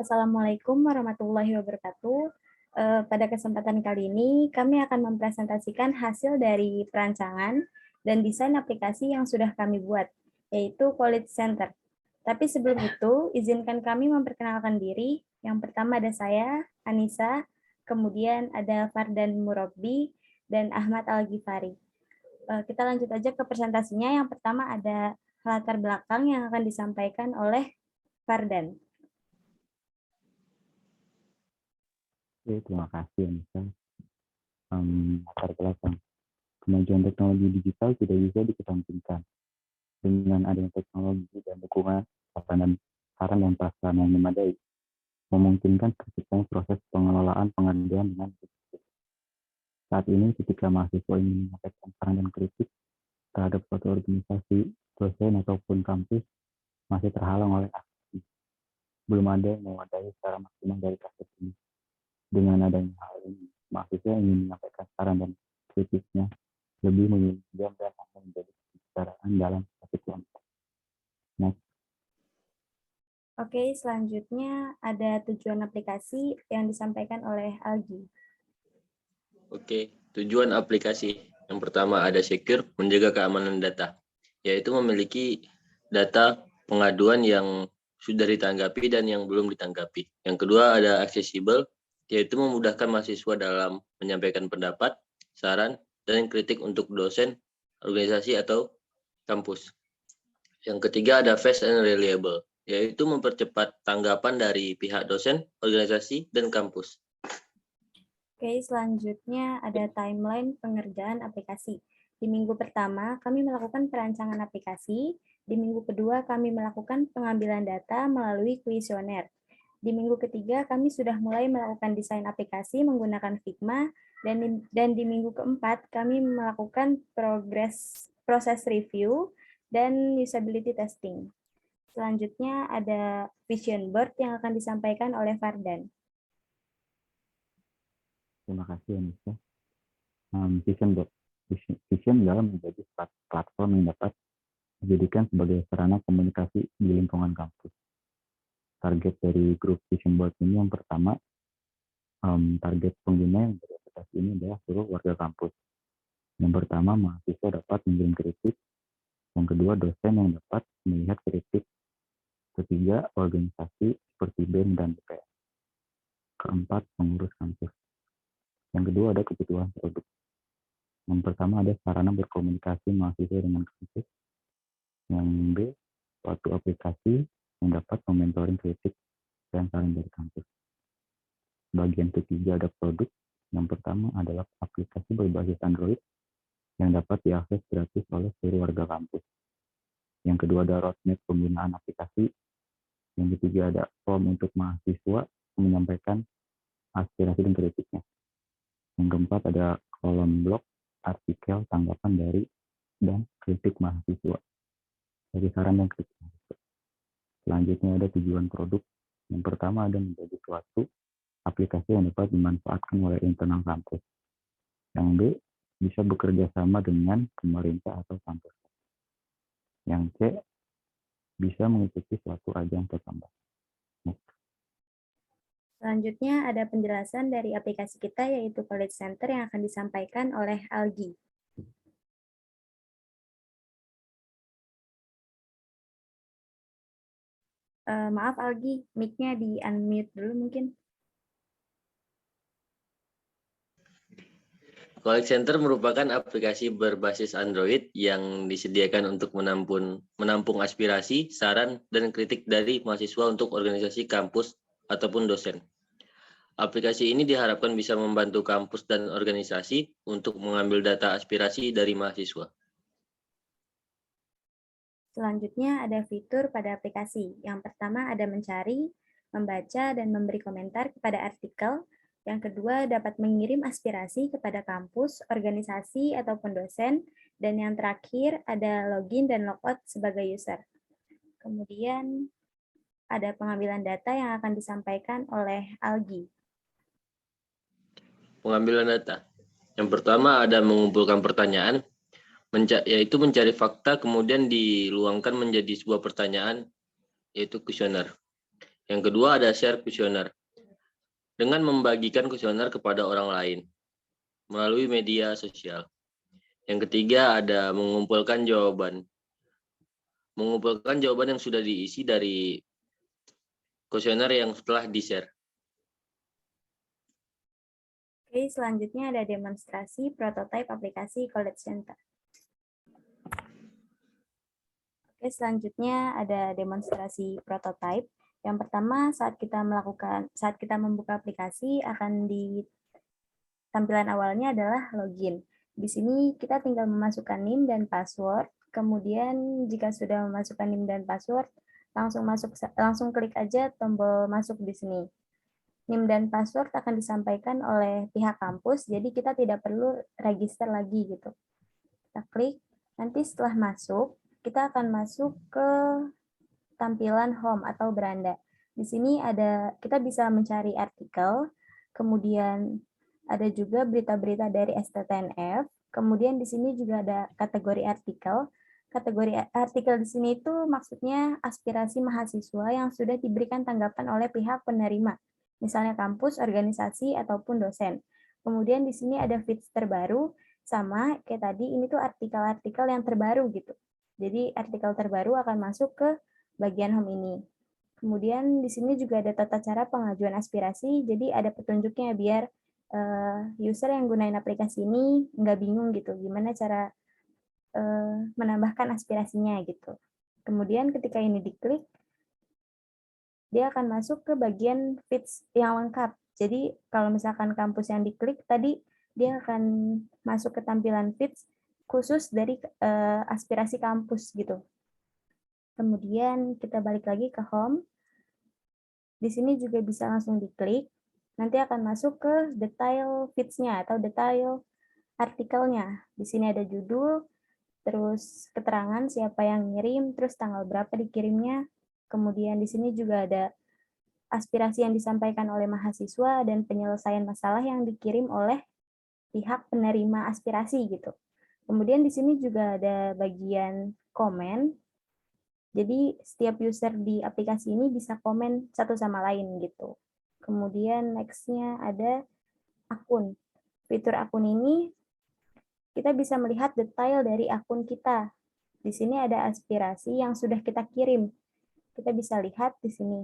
Assalamualaikum warahmatullahi wabarakatuh. Pada kesempatan kali ini, kami akan mempresentasikan hasil dari perancangan dan desain aplikasi yang sudah kami buat, yaitu Quality Center. Tapi sebelum itu, izinkan kami memperkenalkan diri. Yang pertama ada saya, Anissa, kemudian ada Fardan Murabbi, dan Ahmad Al-Ghifari. Kita lanjut aja ke presentasinya. Yang pertama ada latar belakang yang akan disampaikan oleh Fardan. Oke, terima kasih Anissa. Latar belakang. Kemajuan teknologi digital tidak bisa dikesampingkan. Dengan adanya teknologi dan dukungan saran dan prasarana yang memadai, memungkinkan terciptanya proses pengelolaan pengaduan dengan efektif. Saat ini, ketika mahasiswa ingin menyampaikan saran dan kritik terhadap suatu organisasi, dosen ataupun kampus, masih terhalang oleh aksi. Belum ada yang mewadahi secara maksimal dari kasus ini. Dengan adanya hal ini, mahasiswa ingin menyampaikan saran dan kritiknya lebih memilih diam dan hanya menjadi pembicaraan dalam satu kelompok. Next. Oke, selanjutnya ada tujuan aplikasi yang disampaikan oleh Algi. Oke, tujuan aplikasi. Yang pertama ada secure, menjaga keamanan data, yaitu memiliki data pengaduan yang sudah ditanggapi dan yang belum ditanggapi. Yang kedua ada accessible, yaitu memudahkan mahasiswa dalam menyampaikan pendapat, saran, dan kritik untuk dosen, organisasi, atau kampus. Yang ketiga ada fast and reliable, yaitu mempercepat tanggapan dari pihak dosen, organisasi, dan kampus. Oke, selanjutnya ada timeline pengerjaan aplikasi. Di minggu pertama, kami melakukan perancangan aplikasi. Di minggu kedua, kami melakukan pengambilan data melalui kuesioner. Di minggu ketiga, kami sudah mulai melakukan desain aplikasi menggunakan Figma, dan di minggu keempat, kami melakukan proses review dan usability testing. Selanjutnya ada vision board yang akan disampaikan oleh Fardan. Terima kasih Anissa. Vision board. Vision dalam menjadi platform yang dapat dijadikan sebagai sarana komunikasi di lingkungan kampus. Target dari grup vision board ini yang pertama, target pengguna yang beraplikasi ini adalah seluruh warga kampus. Yang pertama, mahasiswa dapat mengirim kritik. Yang kedua, dosen yang dapat melihat kritik. Ketiga, organisasi seperti BEM dan DPR. Keempat, pengurus kampus. Yang kedua, ada kebutuhan produk. Yang pertama, ada sarana berkomunikasi mahasiswa dengan kampus. Yang B, suatu aplikasi yang dapat mementoring kritik dan saran dari kampus. Bagian ketiga ada produk. Yang pertama adalah aplikasi berbasis Android yang dapat diakses gratis oleh seluruh warga kampus. Yang kedua ada roadmap penggunaan aplikasi. Yang ketiga ada form untuk mahasiswa menyampaikan aspirasi dan kritiknya. Yang keempat ada kolom blog, artikel, tanggapan dari dan kritik mahasiswa. Dari saran dan kritik mahasiswa. Selanjutnya ada tujuan produk. Yang pertama ada menjadi suatu aplikasi yang dapat dimanfaatkan oleh internal kampus. Yang B, bisa bekerja sama dengan pemerintah atau kampus. Yang C, bisa mengikuti suatu ajang pertambahan. Selanjutnya ada penjelasan dari aplikasi kita yaitu Quality Center yang akan disampaikan oleh Algi. Maaf Algi, mic-nya di-unmute dulu mungkin. Quality Center merupakan aplikasi berbasis Android yang disediakan untuk menampung aspirasi, saran, dan kritik dari mahasiswa untuk organisasi kampus ataupun dosen. Aplikasi ini diharapkan bisa membantu kampus dan organisasi untuk mengambil data aspirasi dari mahasiswa. Selanjutnya ada fitur pada aplikasi. Yang pertama ada mencari, membaca, dan memberi komentar kepada artikel. Yang kedua dapat mengirim aspirasi kepada kampus, organisasi, ataupun dosen. Dan yang terakhir ada login dan logout sebagai user. Kemudian ada pengambilan data yang akan disampaikan oleh Algi. Pengambilan data. Yang pertama ada mengumpulkan pertanyaan, yaitu mencari fakta kemudian diluangkan menjadi sebuah pertanyaan, yaitu kuesioner. Yang kedua ada share kuesioner. Dengan membagikan kuesioner kepada orang lain melalui media sosial. Yang ketiga ada mengumpulkan jawaban. Mengumpulkan jawaban yang sudah diisi dari kuesioner yang telah di-share. Oke, selanjutnya ada demonstrasi prototipe aplikasi College Center. Oke, selanjutnya ada demonstrasi prototipe. Yang pertama, saat kita membuka aplikasi, akan di tampilan awalnya adalah login. Di sini kita tinggal memasukkan NIM dan password. Kemudian jika sudah memasukkan NIM dan password, langsung klik aja tombol masuk di sini. NIM dan password akan disampaikan oleh pihak kampus, jadi kita tidak perlu register lagi gitu. Kita klik, nanti setelah masuk, kita akan masuk ke tampilan home atau beranda. Di sini kita bisa mencari artikel, kemudian ada juga berita-berita dari STTNF, kemudian di sini juga ada kategori artikel. Kategori artikel di sini itu maksudnya aspirasi mahasiswa yang sudah diberikan tanggapan oleh pihak penerima, misalnya kampus, organisasi, ataupun dosen. Kemudian di sini ada feeds terbaru, sama kayak tadi, ini tuh artikel-artikel yang terbaru gitu. Jadi artikel terbaru akan masuk ke bagian home ini. Kemudian di sini juga ada tata cara pengajuan aspirasi, jadi ada petunjuknya biar user yang gunain aplikasi ini nggak bingung gitu, gimana cara menambahkan aspirasinya gitu. Kemudian ketika ini diklik, dia akan masuk ke bagian feeds yang lengkap. Jadi kalau misalkan kampus yang diklik tadi, dia akan masuk ke tampilan feeds khusus dari aspirasi kampus gitu. Kemudian kita balik lagi ke home. Di sini juga bisa langsung diklik. Nanti akan masuk ke detail feeds-nya atau detail artikelnya. Di sini ada judul, terus keterangan siapa yang ngirim, terus tanggal berapa dikirimnya. Kemudian di sini juga ada aspirasi yang disampaikan oleh mahasiswa dan penyelesaian masalah yang dikirim oleh pihak penerima aspirasi gitu. Kemudian di sini juga ada bagian komen. Jadi setiap user di aplikasi ini bisa komen satu sama lain gitu. Kemudian next-nya ada akun. Fitur akun ini kita bisa melihat detail dari akun kita. Di sini ada aspirasi yang sudah kita kirim. Kita bisa lihat di sini.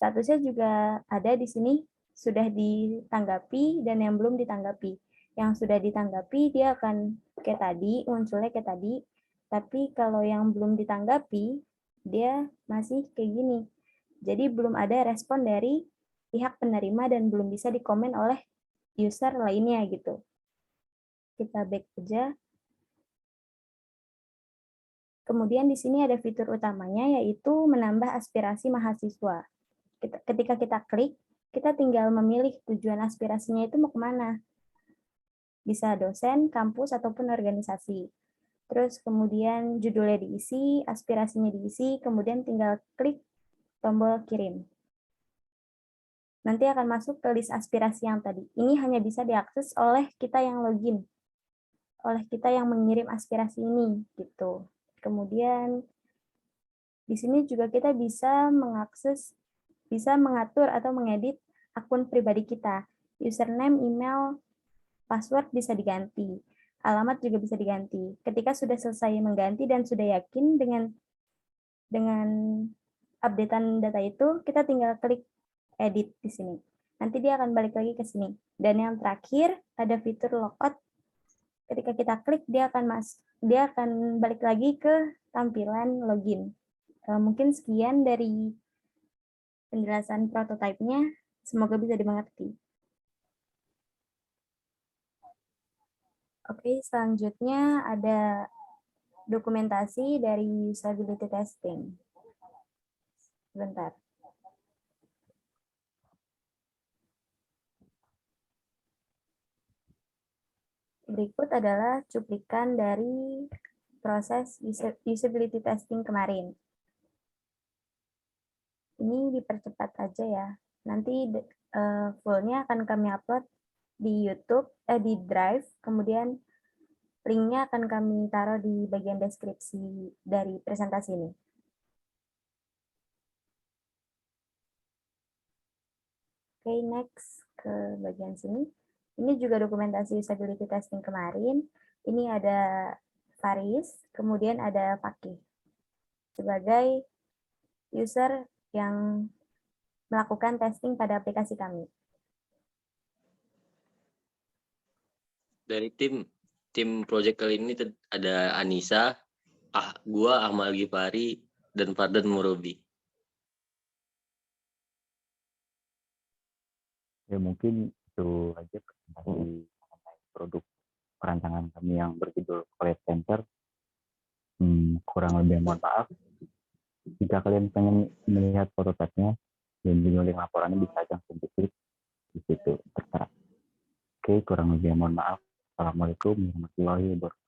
Statusnya juga ada di sini, sudah ditanggapi dan yang belum ditanggapi. Yang sudah ditanggapi dia akan kayak tadi, munculnya kayak tadi. Tapi kalau yang belum ditanggapi, dia masih kayak gini. Jadi belum ada respon dari pihak penerima dan belum bisa dikomen oleh user lainnya gitu. Kita back aja. Kemudian di sini ada fitur utamanya yaitu menambah aspirasi mahasiswa. Ketika kita klik, kita tinggal memilih tujuan aspirasinya itu mau kemana. Bisa dosen, kampus, ataupun organisasi. Terus kemudian judulnya diisi, aspirasinya diisi, kemudian tinggal klik tombol kirim. Nanti akan masuk ke list aspirasi yang tadi. Ini hanya bisa diakses oleh kita yang login, oleh kita yang mengirim aspirasi ini, gitu. Kemudian di sini juga kita bisa mengatur atau mengedit akun pribadi kita. Username, email, password bisa diganti. Alamat juga bisa diganti. Ketika sudah selesai mengganti dan sudah yakin dengan updatean data itu, kita tinggal klik edit di sini. Nanti dia akan balik lagi ke sini. Dan yang terakhir ada fitur logout. Ketika kita klik dia akan balik lagi ke tampilan login. Mungkin sekian dari penjelasan prototipenya, semoga bisa dimengerti. Oke, selanjutnya ada dokumentasi dari usability testing. Sebentar. Berikut adalah cuplikan dari proses usability testing kemarin. Ini dipercepat aja ya. Nanti fullnya akan kami upload di YouTube, di Drive, kemudian linknya akan kami taruh di bagian deskripsi dari presentasi ini. Oke, next ke bagian sini. Ini juga dokumentasi usability testing kemarin. Ini ada Faris, kemudian ada Fakih sebagai user yang melakukan testing pada aplikasi kami. Dari tim project kali ini ada Anissa, gua Ahmad Gifari, dan Fardan Murobi. Ya mungkin itu aja presentasi mengenai produk perancangan kami yang berjudul College Center. Kurang lebih mohon maaf. Jika kalian pengen melihat prototipenya, dan juga link laporannya bisa langsung diklik di situ tertera. Oke, kurang lebih mohon maaf. Assalamualaikum warahmatullahi wabarakatuh.